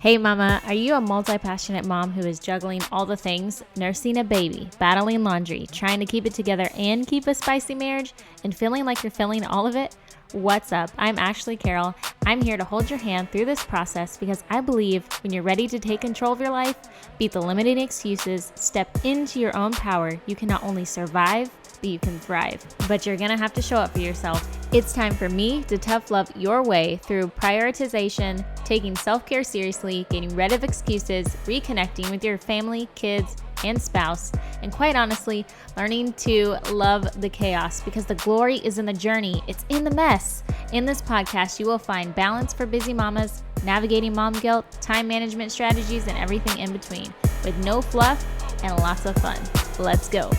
Hey mama, are you a multi-passionate mom who is juggling all the things, nursing a baby, battling laundry, trying to keep it together and keep a spicy marriage, and feeling like you're feeling all of it? What's up? I'm Ashley Carroll. I'm here to hold your hand through this process because I believe when you're ready to take control of your life, beat the limiting excuses, step into your own power, you can not only survive, but you can thrive. But you're gonna have to show up for yourself. It's time for me to tough love your way through prioritization, taking self-care seriously, getting rid of excuses, reconnecting with your family, kids, and spouse, and quite honestly, learning to love the chaos because the glory is in the journey. It's in the mess. In this podcast, you will find balance for busy mamas, navigating mom guilt, time management strategies, and everything in between with no fluff and lots of fun. Let's go.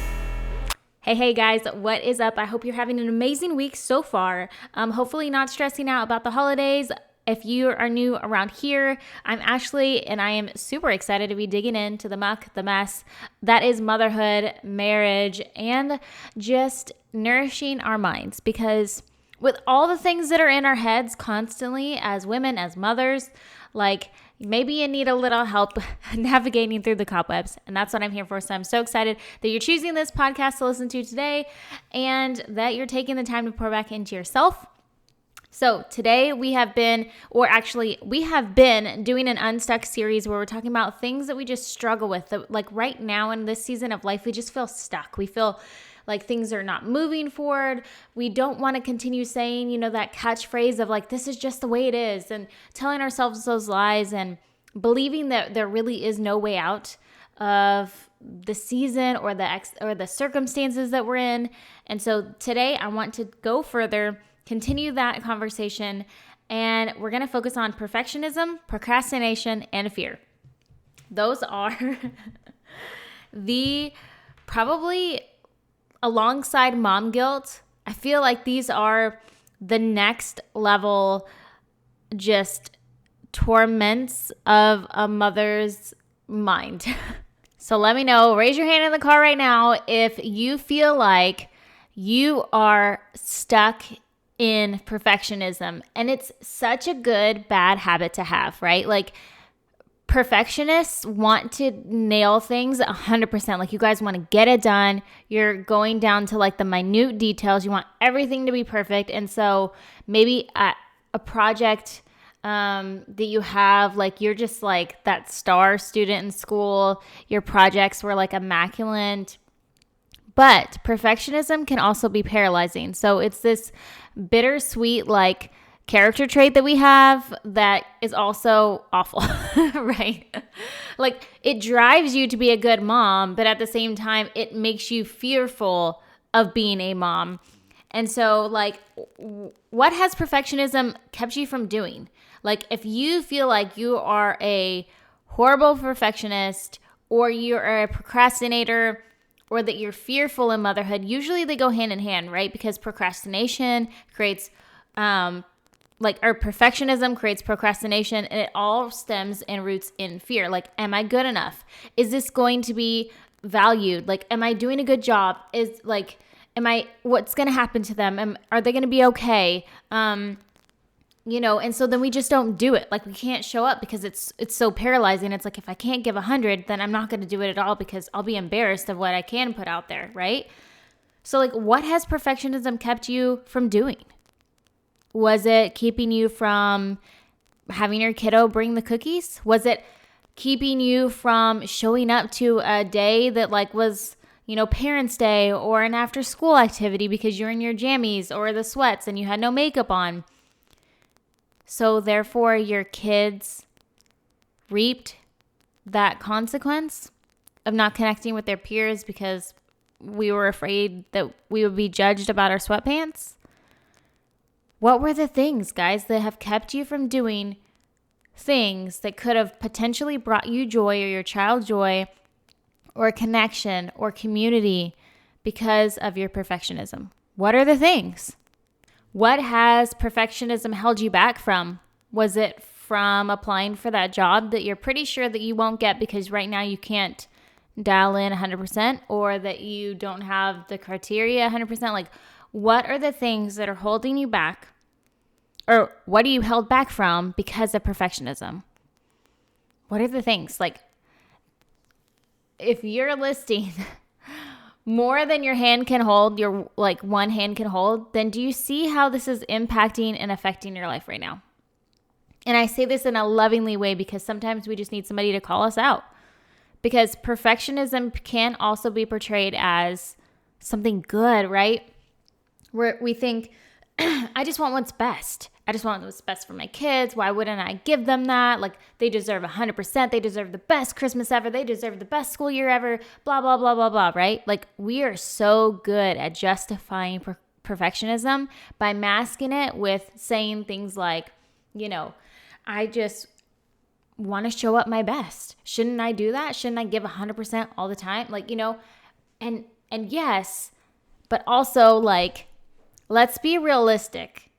Hey guys, what is up? I hope you're having an amazing week so far. Hopefully not stressing out about the holidays. If you are new around here, I'm Ashley and I am super excited to be digging into the muck, the mess that is motherhood, marriage, and just nourishing our minds. Because with all the things that are in our heads constantly as women, as mothers, like maybe you need a little help navigating through the cobwebs. And that's what I'm here for. So I'm so excited that you're choosing this podcast to listen to today and that you're taking the time to pour back into yourself. So today we have been doing an Unstuck series where we're talking about things that we just struggle with. That, like right now in this season of life, we just feel stuck. We feel like things are not moving forward. We don't want to continue saying, that catchphrase of like, this is just the way it is, and telling ourselves those lies and believing that there really is no way out of the season or the circumstances that we're in. And so today I want to go further, continue that conversation, and we're going to focus on perfectionism, procrastination, and fear. Those are probably alongside mom guilt, I feel like these are the next level just torments of a mother's mind. So let me know, raise your hand in the car right now if you feel like you are stuck in perfectionism. And it's such a good, bad habit to have, right? Like perfectionists want to nail things 100%. Like you guys want to get it done. You're going down to like the minute details. You want everything to be perfect. And so maybe at a project that you have, like you're just like that star student in school. Your projects were like immaculate. But perfectionism can also be paralyzing. So it's this bittersweet like character trait that we have that is also awful, right? Like it drives you to be a good mom, but at the same time, it makes you fearful of being a mom. And so like, what has perfectionism kept you from doing? Like if you feel like you are a horrible perfectionist or you're a procrastinator or that you're fearful in motherhood, usually they go hand in hand, right? Because procrastination creates or perfectionism creates procrastination, and it all stems and roots in fear. Like, am I good enough? Is this going to be valued? Like, am I doing a good job? What's going to happen to them? Are they going to be okay? And so then we just don't do it. Like we can't show up because it's so paralyzing. It's like, if I can't give 100, then I'm not going to do it at all because I'll be embarrassed of what I can put out there. Right. So like, what has perfectionism kept you from doing? Was it keeping you from having your kiddo bring the cookies? Was it keeping you from showing up to a day that like was, Parents' Day or an after school activity because you're in your jammies or the sweats and you had no makeup on? So therefore your kids reaped that consequence of not connecting with their peers because we were afraid that we would be judged about our sweatpants? What were the things, guys, that have kept you from doing things that could have potentially brought you joy or your child joy or connection or community because of your perfectionism? What are the things? What has perfectionism held you back from? Was it from applying for that job that you're pretty sure that you won't get because right now you can't dial in 100%, or that you don't have the criteria 100%? Like, what are the things that are holding you back? Or what are you held back from because of perfectionism? What are the things? Like, if you're listing more than your hand can hold, your like one hand can hold, then do you see how this is impacting and affecting your life right now? And I say this in a lovingly way because sometimes we just need somebody to call us out. Because perfectionism can also be portrayed as something good, right? Where we think, I just want what's best. I just want what's best for my kids. Why wouldn't I give them that? Like, they deserve 100%. They deserve the best Christmas ever. They deserve the best school year ever. Blah, blah, blah, blah, blah, right? Like, we are so good at justifying perfectionism by masking it with saying things like, I just want to show up my best. Shouldn't I do that? Shouldn't I give 100% all the time? Like, and yes, but also like, let's be realistic.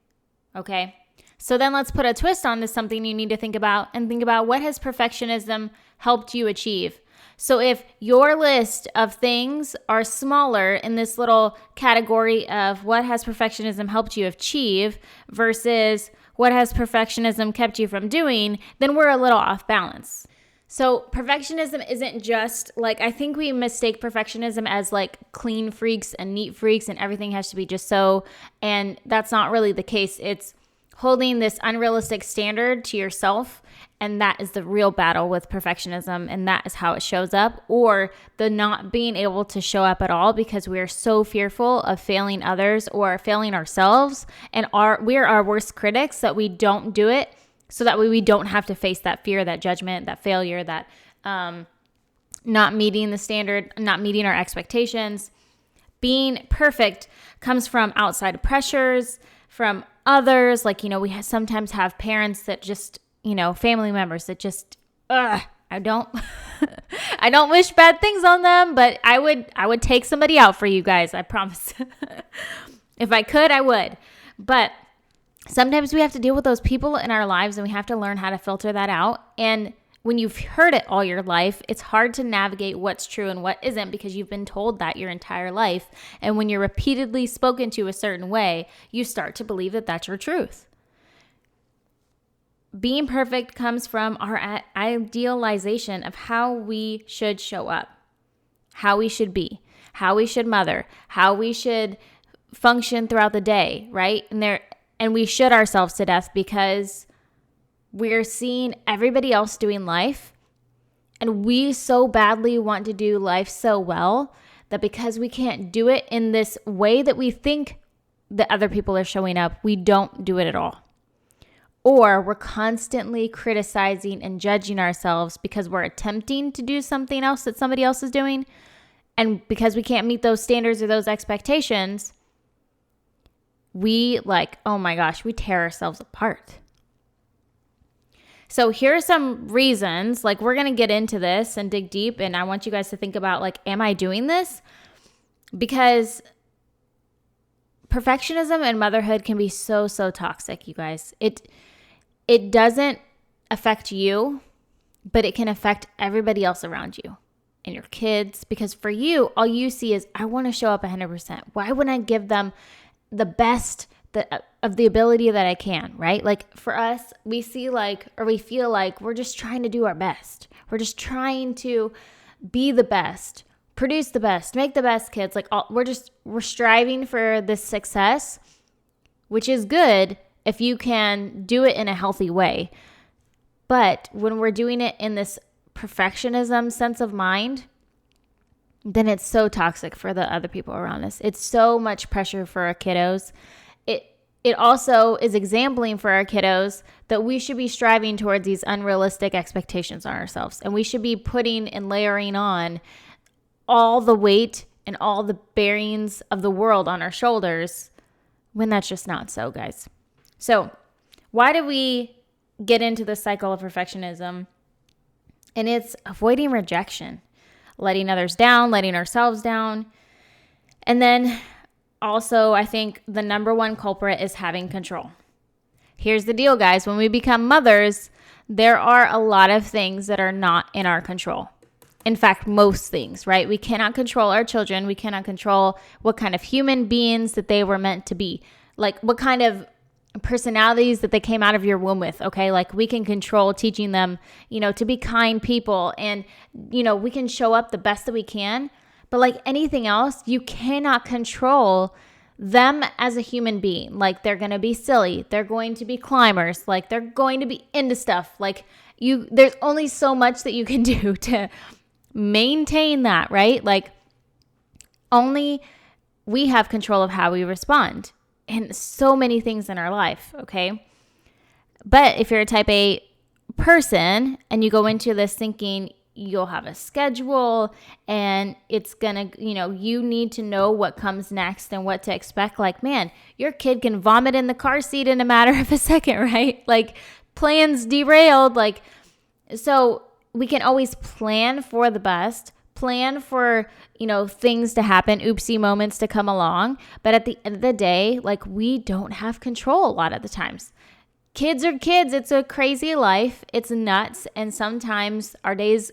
Okay. So then let's put a twist on this, something you need to think about, and think about, what has perfectionism helped you achieve? So if your list of things are smaller in this little category of what has perfectionism helped you achieve versus what has perfectionism kept you from doing, then we're a little off balance. So perfectionism isn't just like, I think we mistake perfectionism as like clean freaks and neat freaks and everything has to be just so, and that's not really the case. It's holding this unrealistic standard to yourself, and that is the real battle with perfectionism, and that is how it shows up, or the not being able to show up at all because we are so fearful of failing others or failing ourselves, and we're our worst critics that we don't do it, so that way we don't have to face that fear, that judgment, that failure, that not meeting the standard, not meeting our expectations. Being perfect comes from outside pressures, from others. Like, we sometimes have parents that just, family members that just, I don't wish bad things on them, but I would take somebody out for you guys. I promise. If I could, I would. But sometimes we have to deal with those people in our lives, and we have to learn how to filter that out. And when you've heard it all your life, it's hard to navigate what's true and what isn't because you've been told that your entire life. And when you're repeatedly spoken to a certain way, you start to believe that that's your truth. Being perfect comes from our idealization of how we should show up, how we should be, how we should mother, how we should function throughout the day, right? And we should ourselves to death because we're seeing everybody else doing life, and we so badly want to do life so well that because we can't do it in this way that we think that other people are showing up, we don't do it at all. Or we're constantly criticizing and judging ourselves because we're attempting to do something else that somebody else is doing. And because we can't meet those standards or those expectations, we oh my gosh, we tear ourselves apart. So here are some reasons, we're going to get into this and dig deep, and I want you guys to think about, am I doing this? Because perfectionism and motherhood can be so, so toxic, you guys. It doesn't affect you, but it can affect everybody else around you and your kids, because for you, all you see is, I want to show up 100%. Why wouldn't I give them the best of the ability that I can, right? For us, we see or we feel like we're just trying to do our best. We're just trying to be the best, produce the best, make the best kids. We're striving for this success, which is good if you can do it in a healthy way. But when we're doing it in this perfectionism sense of mind, then it's so toxic for the other people around us. It's so much pressure for our kiddos. It also is exampling for our kiddos that we should be striving towards these unrealistic expectations on ourselves. And we should be putting and layering on all the weight and all the bearings of the world on our shoulders, when that's just not so, guys. So why do we get into the cycle of perfectionism? And it's avoiding rejection, letting others down, letting ourselves down. And then also, I think the number one culprit is having control. Here's the deal, guys. When we become mothers, there are a lot of things that are not in our control. In fact, most things, right? We cannot control our children. We cannot control what kind of human beings that they were meant to be. What kind of personalities that they came out of your womb with, okay? Like we can control teaching them, to be kind people, and, we can show up the best that we can. But like anything else, you cannot control them as a human being. Like they're going to be silly. They're going to be climbers. Like they're going to be into stuff. Like there's only so much that you can do to maintain that, right? Like only we have control of how we respond in so many things in our life, okay? But if you're a type A person and you go into this thinking you'll have a schedule and it's gonna, you need to know what comes next and what to expect. Like, man, your kid can vomit in the car seat in a matter of a second, right? Like plans derailed. Like, so we can always plan for the best, plan for, things to happen, oopsie moments to come along. But at the end of the day, like we don't have control a lot of the times. Kids are kids. It's a crazy life. It's nuts. And sometimes our days,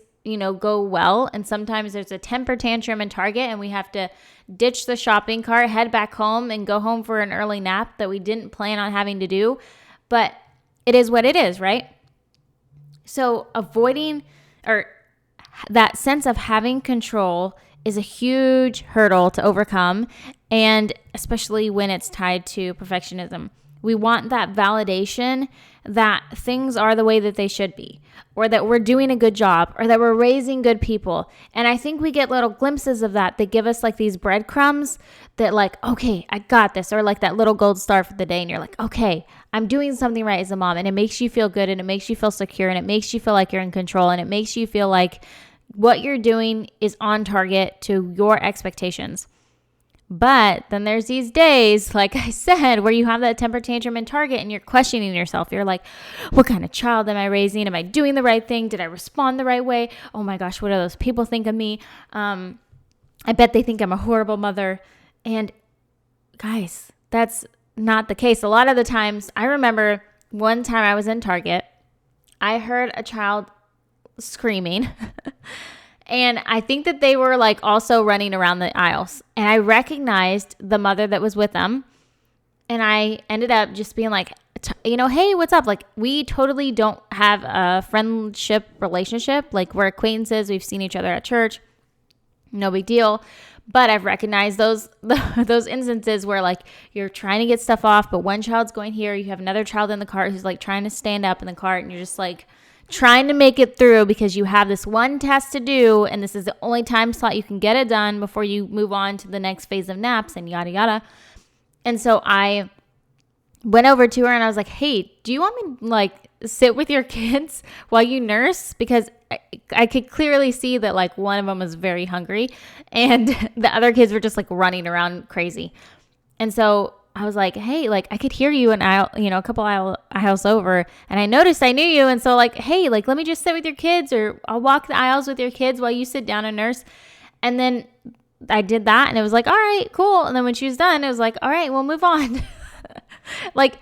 go well. And sometimes there's a temper tantrum in Target and we have to ditch the shopping cart, head back home and go home for an early nap that we didn't plan on having to do. But it is what it is, right? So avoiding or that sense of having control is a huge hurdle to overcome. And especially when it's tied to perfectionism. We want that validation that things are the way that they should be, or that we're doing a good job, or that we're raising good people. And I think we get little glimpses of that give us like these breadcrumbs that like, okay, I got this, or like that little gold star for the day. And you're like, okay, I'm doing something right as a mom. And it makes you feel good, and it makes you feel secure, and it makes you feel like you're in control, and it makes you feel like what you're doing is on target to your expectations. But then there's these days, like I said, where you have that temper tantrum in Target and you're questioning yourself. You're like, what kind of child am I raising? Am I doing the right thing? Did I respond the right way? Oh my gosh, what do those people think of me? I bet they think I'm a horrible mother. And guys, that's not the case. A lot of the times, I remember one time I was in Target, I heard a child screaming. And I think that they were like also running around the aisles. And I recognized the mother that was with them. And I ended up just being like, hey, what's up? Like, we totally don't have a friendship relationship. Like, we're acquaintances. We've seen each other at church. No big deal. But I've recognized those instances where like you're trying to get stuff off, but one child's going here. You have another child in the cart who's like trying to stand up in the cart, and you're just like trying to make it through because you have this one test to do, and this is the only time slot you can get it done before you move on to the next phase of naps and yada yada. And so I went over to her and I was like, hey, do you want me to like sit with your kids while you nurse? Because I could clearly see that like one of them was very hungry and the other kids were just like running around crazy. And so I was like, hey, like I could hear you an aisle, a couple aisles over, and I noticed I knew you. And so like, hey, like, let me just sit with your kids, or I'll walk the aisles with your kids while you sit down and nurse. And then I did that and it was like, all right, cool. And then when she was done, it was like, all right, we'll move on. Like,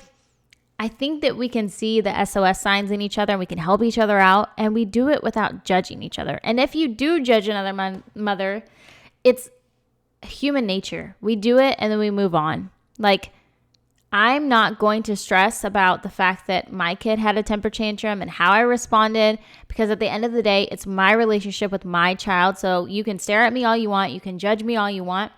I think that we can see the SOS signs in each other and we can help each other out, and we do it without judging each other. And if you do judge another mother, it's human nature. We do it and then we move on. Like, I'm not going to stress about the fact that my kid had a temper tantrum and how I responded, because at the end of the day, it's my relationship with my child. So you can stare at me all you want. You can judge me all you want.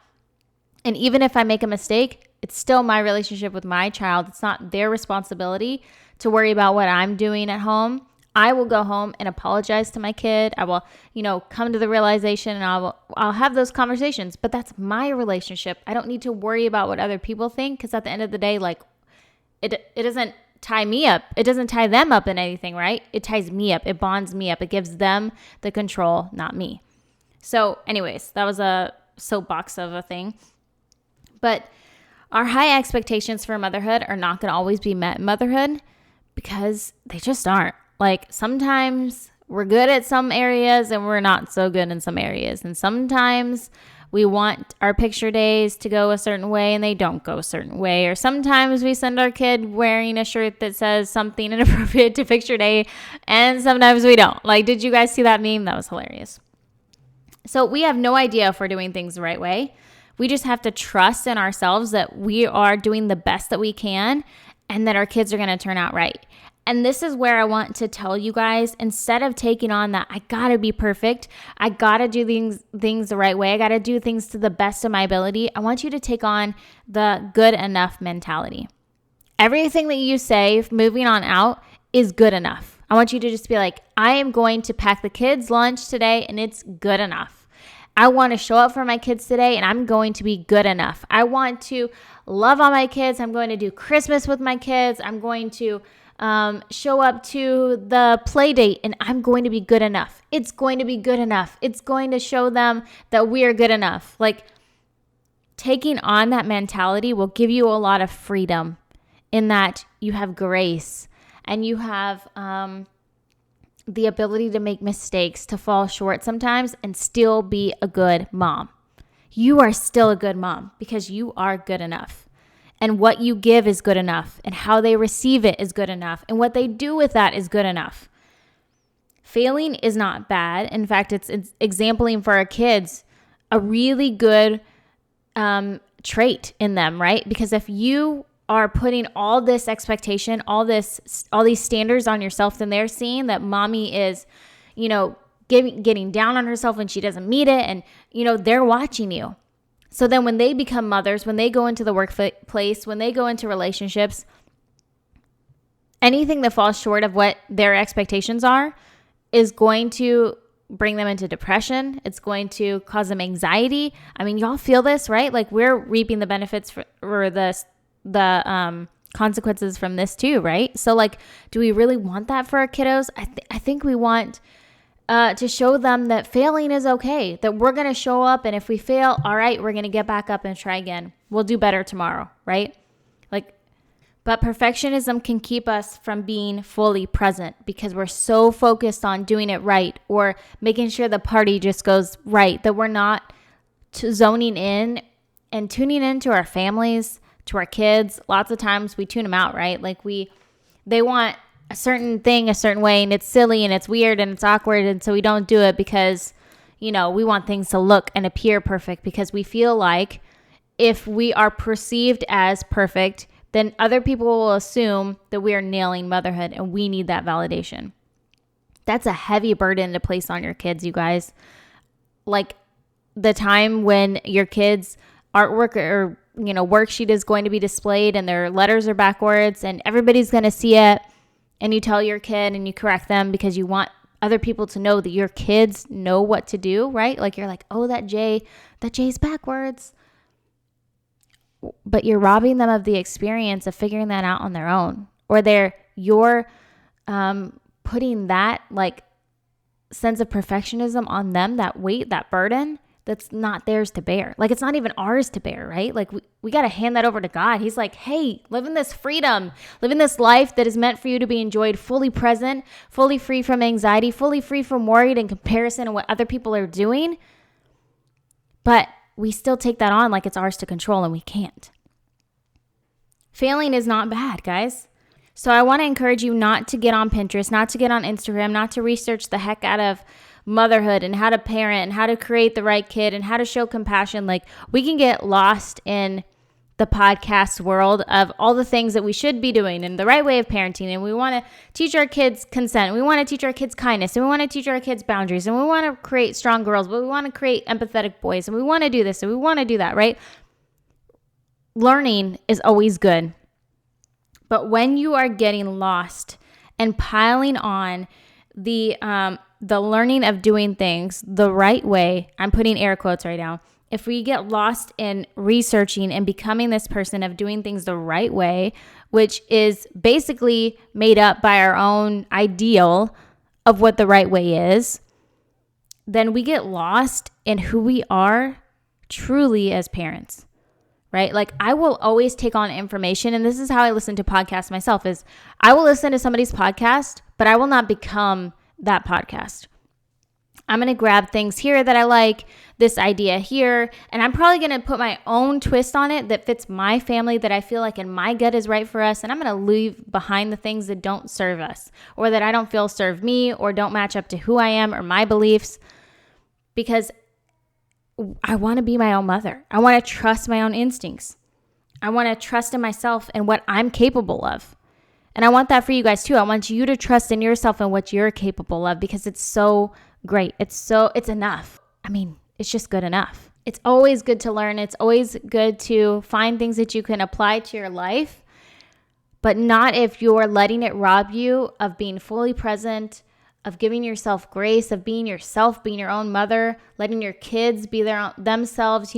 And even if I make a mistake, it's still my relationship with my child. It's not their responsibility to worry about what I'm doing at home. I will go home and apologize to my kid. I will, come to the realization, and I'll have those conversations, but that's my relationship. I don't need to worry about what other people think, because at the end of the day, like it doesn't tie me up. It doesn't tie them up in anything, right? It ties me up. It bonds me up. It gives them the control, not me. So anyways, that was a soapbox of a thing. But our high expectations for motherhood are not going to always be met in motherhood, because they just aren't. Like, sometimes we're good at some areas and we're not so good in some areas. And sometimes we want our picture days to go a certain way and they don't go a certain way. Or sometimes we send our kid wearing a shirt that says something inappropriate to picture day, and sometimes we don't. Like, did you guys see that meme? That was hilarious. So we have no idea if we're doing things the right way. We just have to trust in ourselves that we are doing the best that we can. and that our kids are going to turn out right. And this is where I want to tell you guys, instead of taking on that, I got to be perfect, I got to do things the right way, I got to do things to the best of my ability, I want you to take on the good enough mentality. Everything that you say moving on out is good enough. I want you to just be like, I am going to pack the kids' lunch today and it's good enough. I want to show up for my kids today and I'm going to be good enough. I want to love on my kids. I'm going to do Christmas with my kids. I'm going to show up to the play date and I'm going to be good enough. It's going to be good enough. It's going to show them that we are good enough. Like, taking on that mentality will give you a lot of freedom in that you have grace and you have the ability to make mistakes, to fall short sometimes and still be a good mom. You are still a good mom because you are good enough. And what you give is good enough. And how they receive it is good enough. And what they do with that is good enough. Failing is not bad. In fact, it's exempling for our kids a really good trait in them, right? Because if you are putting all this expectation, all these standards on yourself, then they're seeing that mommy is, getting down on herself when she doesn't meet it. And, they're watching you. So then when they become mothers, when they go into the workplace, when they go into relationships, anything that falls short of what their expectations are is going to bring them into depression. It's going to cause them anxiety. I mean, y'all feel this, right? Like, we're reaping the benefits or the consequences from this too, right? So like, do we really want that for our kiddos? I think we want to show them that failing is okay, that we're going to show up, and if we fail, all right, we're going to get back up and try again. We'll do better tomorrow, right? But perfectionism can keep us from being fully present because we're so focused on doing it right or making sure the party just goes right that we're not zoning in and tuning into our families, to our kids. Lots of times we tune them out, right? Like they want a certain thing a certain way and it's silly and it's weird and it's awkward, and so we don't do it because we want things to look and appear perfect because we feel like if we are perceived as perfect, then other people will assume that we are nailing motherhood and we need that validation. That's a heavy burden to place on your kids, you guys. Like, the time when your kids' artwork or worksheet is going to be displayed and their letters are backwards and everybody's going to see it, and you tell your kid and you correct them because you want other people to know that your kids know what to do, right? Like, you're like, oh, that J's backwards. But you're robbing them of the experience of figuring that out on their own. Or you're putting that like sense of perfectionism on them, that weight, that burden that's not theirs to bear. Like, it's not even ours to bear, right? Like, we got to hand that over to God. He's like, hey, live in this freedom, live in this life that is meant for you to be enjoyed, fully present, fully free from anxiety, fully free from worry and comparison and what other people are doing. But we still take that on like it's ours to control, and we can't. Failing is not bad, guys. So I want to encourage you not to get on Pinterest, not to get on Instagram, not to research the heck out of motherhood and how to parent and how to create the right kid and how to show compassion. Like, we can get lost in the podcast world of all the things that we should be doing and the right way of parenting. And we want to teach our kids consent. We want to teach our kids kindness. And we want to teach our kids boundaries. And we want to create strong girls, but we want to create empathetic boys. And we want to do this and we want to do that, right? Learning is always good. But when you are getting lost and piling on the learning of doing things the right way, I'm putting air quotes right now. If we get lost in researching and becoming this person of doing things the right way, which is basically made up by our own ideal of what the right way is, then we get lost in who we are truly as parents, right? Like, I will always take on information, and this is how I listen to podcasts myself, is I will listen to somebody's podcast, but I will not become that podcast. I'm going to grab things here that I like, this idea here, and I'm probably going to put my own twist on it that fits my family, that I feel like in my gut is right for us, and I'm going to leave behind the things that don't serve us or that I don't feel serve me or don't match up to who I am or my beliefs, because I want to be my own mother. I want to trust my own instincts. I want to trust in myself and what I'm capable of. And I want that for you guys too. I want you to trust in yourself and what you're capable of, because it's so great. It's enough. I mean, it's just good enough. It's always good to learn. It's always good to find things that you can apply to your life, but not if you're letting it rob you of being fully present, of giving yourself grace, of being yourself, being your own mother, letting your kids be themselves,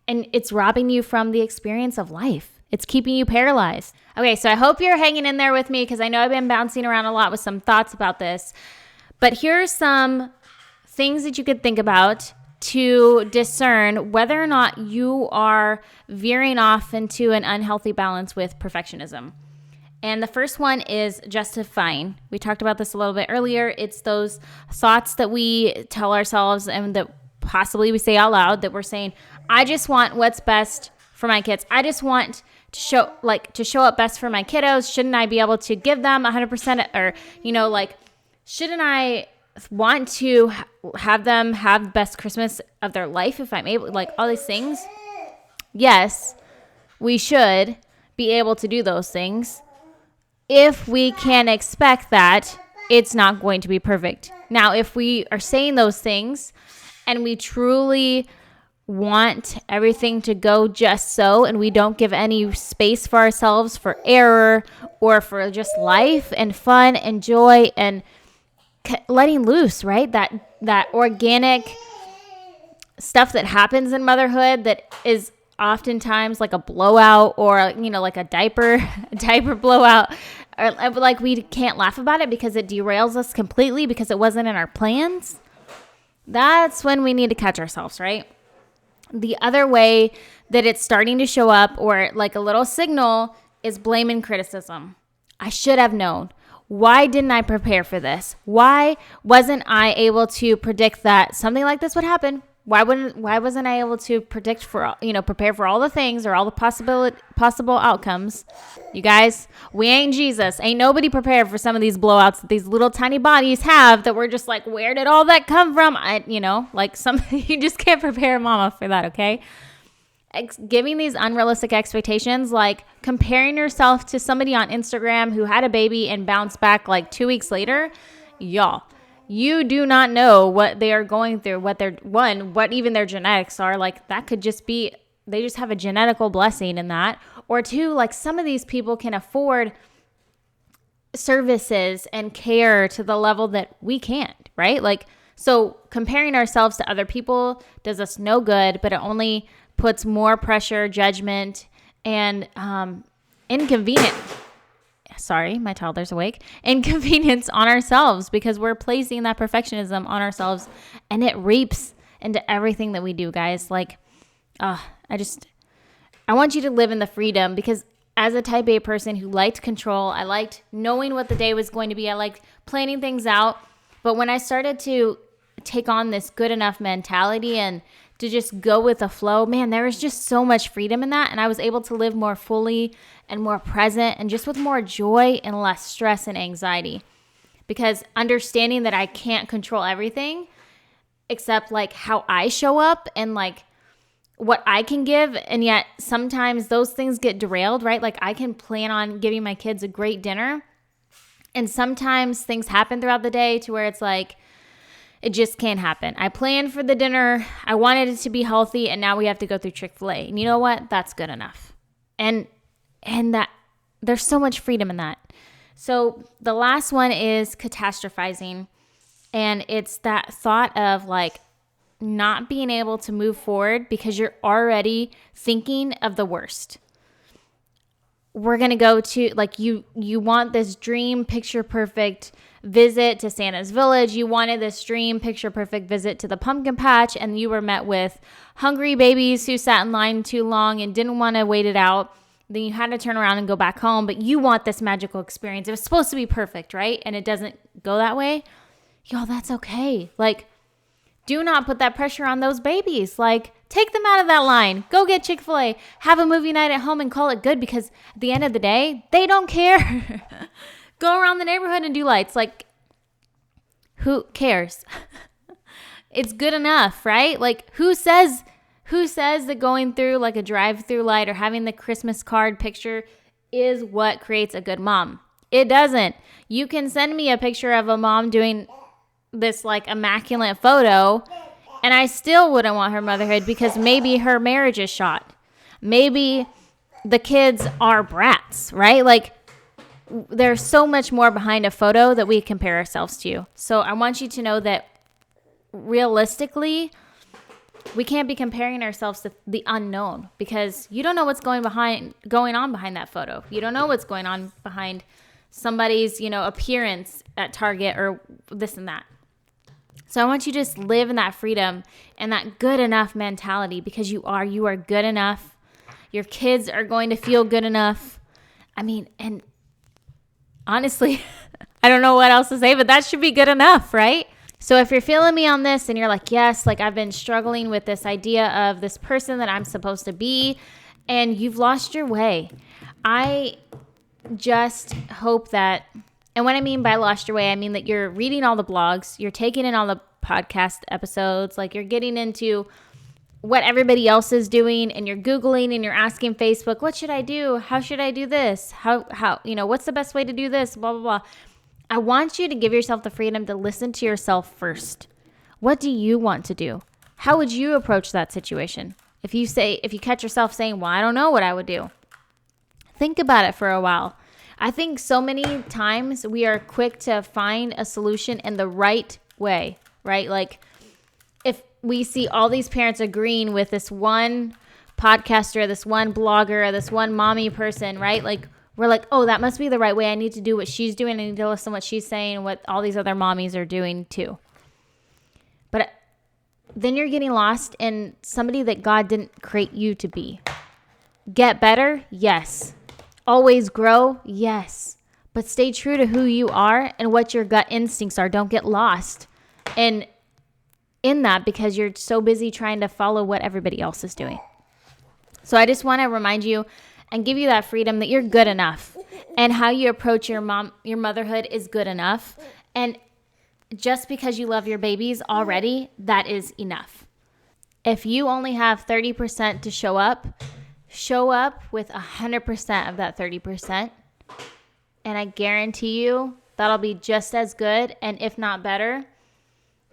and it's robbing you from the experience of life. It's keeping you paralyzed. Okay, so I hope you're hanging in there with me, because I know I've been bouncing around a lot with some thoughts about this. But here are some things that you could think about to discern whether or not you are veering off into an unhealthy balance with perfectionism. And the first one is justifying. We talked about this a little bit earlier. It's those thoughts that we tell ourselves and that possibly we say out loud, that we're saying, I just want what's best for my kids. I just want to show up best for my kiddos. Shouldn't I be able to give them 100%? Or, shouldn't I want to have them have the best Christmas of their life if I'm able, all these things? Yes, we should be able to do those things if we can expect that it's not going to be perfect. Now, if we are saying those things and we truly want everything to go just so, and we don't give any space for ourselves for error or for just life and fun and joy and letting loose, right? That organic stuff that happens in motherhood that is oftentimes like a blowout, or like a diaper blowout, or we can't laugh about it because it derails us completely because it wasn't in our plans. That's when we need to catch ourselves, right? The other way that it's starting to show up, or like a little signal, is blame and criticism. I should have known. Why didn't I prepare for this? Why wasn't I able to predict that something like this would happen? Why wasn't I able to prepare for all the things or all the possible outcomes? You guys, we ain't Jesus. Ain't nobody prepared for some of these blowouts that these little tiny bodies have, that we're just like, where did all that come from? You just can't prepare mama for that, okay? Giving these unrealistic expectations, like comparing yourself to somebody on Instagram who had a baby and bounced back 2 weeks later, y'all. You do not know what they are going through, what even their genetics are. That could just be, they just have a genetical blessing in that. Or two, some of these people can afford services and care to the level that we can't, right? So comparing ourselves to other people does us no good, but it only puts more pressure, judgment, and inconvenience. Sorry, my toddler's awake. Inconvenience on ourselves, because we're placing that perfectionism on ourselves, and it reaps into everything that we do, guys. I want you to live in the freedom, because as a type A person who liked control, I liked knowing what the day was going to be. I liked planning things out. But when I started to take on this good enough mentality and to just go with the flow, man, there was just so much freedom in that. And I was able to live more fully and more present and just with more joy and less stress and anxiety. Because understanding that I can't control everything except how I show up and what I can give. And yet sometimes those things get derailed, right? I can plan on giving my kids a great dinner. And sometimes things happen throughout the day to where it's it just can't happen. I planned for the dinner. I wanted it to be healthy, and now we have to go through Chick-fil-A. And you know what? That's good enough. And that there's so much freedom in that. So the last one is catastrophizing. And it's that thought of not being able to move forward because you're already thinking of the worst. We're going to go to you want this dream picture perfect visit to Santa's village. You wanted this dream picture perfect visit to the pumpkin patch, and you were met with hungry babies who sat in line too long and didn't want to wait it out. Then you had to turn around and go back home, but you want this magical experience. It was supposed to be perfect, right? And it doesn't go that way. Y'all, that's okay. Do not put that pressure on those babies. Take them out of that line. Go get Chick-fil-A. Have a movie night at home and call it good, because at the end of the day, they don't care. Go around the neighborhood and do lights. Who cares? It's good enough, right? Who says Who says that going through like a drive-through light or having the Christmas card picture is what creates a good mom? It doesn't. You can send me a picture of a mom doing this like immaculate photo, and I still wouldn't want her motherhood because maybe her marriage is shot. Maybe the kids are brats, right? Like, there's so much more behind a photo that we compare ourselves to. So I want you to know that realistically, we can't be comparing ourselves to the unknown because you don't know what's going on behind that photo. You don't know what's going on behind somebody's, appearance at Target or this and that. So I want you to just live in that freedom and that good enough mentality because you are good enough. Your kids are going to feel good enough. I mean, and honestly, I don't know what else to say, but that should be good enough, right? So if you're feeling me on this and you're like, yes, like I've been struggling with this idea of this person that I'm supposed to be, and you've lost your way, I just hope that, and what I mean by lost your way, I mean that you're reading all the blogs, you're taking in all the podcast episodes, like you're getting into what everybody else is doing, and you're Googling and you're asking Facebook, what should I do? How should I do this? How, what's the best way to do this? Blah, blah, blah. I want you to give yourself the freedom to listen to yourself first. What do you want to do? How would you approach that situation? If you catch yourself saying, well, I don't know what I would do. Think about it for a while. I think so many times we are quick to find a solution in the right way, right? Like if we see all these parents agreeing with this one podcaster, this one blogger, this one mommy person, right? Like we're like, oh, that must be the right way. I need to do what she's doing. I need to listen to what she's saying and what all these other mommies are doing too. But then you're getting lost in somebody that God didn't create you to be. Get better? Yes. Always grow? Yes. But stay true to who you are and what your gut instincts are. Don't get lost in that because you're so busy trying to follow what everybody else is doing. So I just want to remind you and give you that freedom that you're good enough, and how you approach your motherhood is good enough. And just because you love your babies already, that is enough. If you only have 30% to show up with 100% of that 30%. And I guarantee you that'll be just as good, and if not better,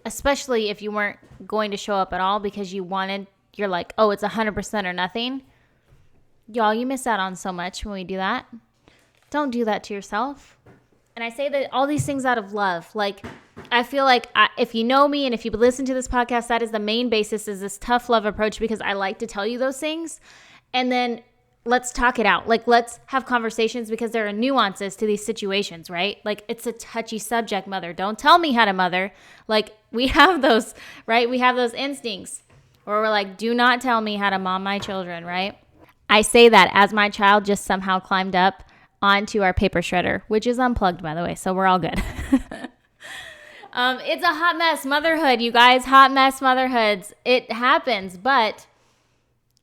especially if you weren't going to show up at all because you're like, oh, it's 100% or nothing. Y'all, you miss out on so much when we do that. Don't do that to yourself. And I say that all these things out of love. Like, I feel like if you know me and if you listen to this podcast, that is the main basis, is this tough love approach, because I like to tell you those things. And then let's talk it out. Like, let's have conversations because there are nuances to these situations, right? Like, it's a touchy subject, mother. Don't tell me how to mother. Like, we have those, right? We have those instincts where we're like, do not tell me how to mom my children, right? I say that as my child just somehow climbed up onto our paper shredder, which is unplugged, by the way, so we're all good. It's a hot mess motherhood, you guys. Hot mess motherhoods. It happens, but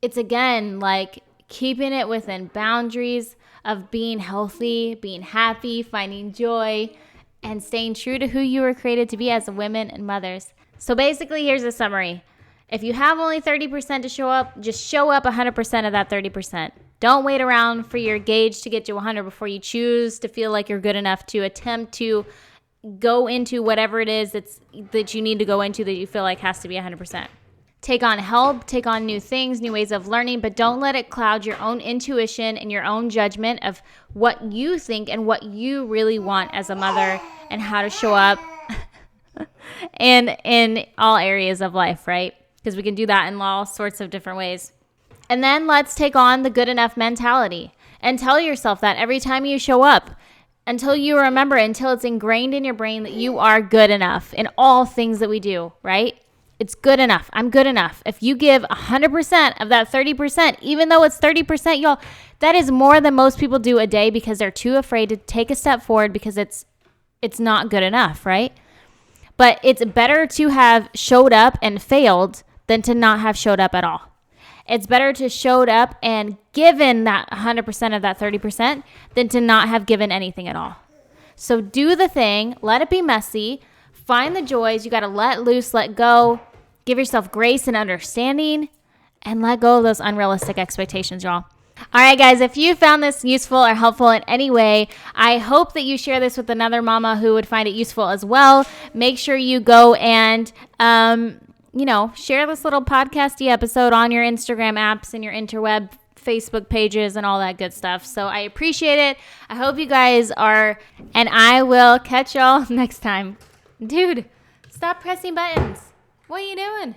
it's, again, like keeping it within boundaries of being healthy, being happy, finding joy, and staying true to who you were created to be as women and mothers. So basically, here's a summary. If you have only 30% to show up, just show up 100% of that 30%. Don't wait around for your gauge to get to 100 before you choose to feel like you're good enough to attempt to go into whatever it is that you need to go into that you feel like has to be 100%. Take on help, take on new things, new ways of learning, but don't let it cloud your own intuition and your own judgment of what you think and what you really want as a mother and how to show up in all areas of life, right? Because we can do that in all sorts of different ways. And then let's take on the good enough mentality and tell yourself that every time you show up, until you remember, until it's ingrained in your brain that you are good enough in all things that we do, right? It's good enough. I'm good enough. If you give 100% of that 30%, even though it's 30%, y'all, that is more than most people do a day because they're too afraid to take a step forward because it's not good enough, right? But it's better to have showed up and failed than to not have showed up at all. It's better to showed up and given that 100% of that 30% than to not have given anything at all. So do the thing, let it be messy, find the joys, you got to let loose, let go, give yourself grace and understanding, and let go of those unrealistic expectations, y'all. All right, guys, if you found this useful or helpful in any way, I hope that you share this with another mama who would find it useful as well. Make sure you go and, share this little podcasty episode on your Instagram apps and your interweb Facebook pages and all that good stuff. So I appreciate it. I hope you guys are, and I will catch y'all next time. Dude, stop pressing buttons. What are you doing?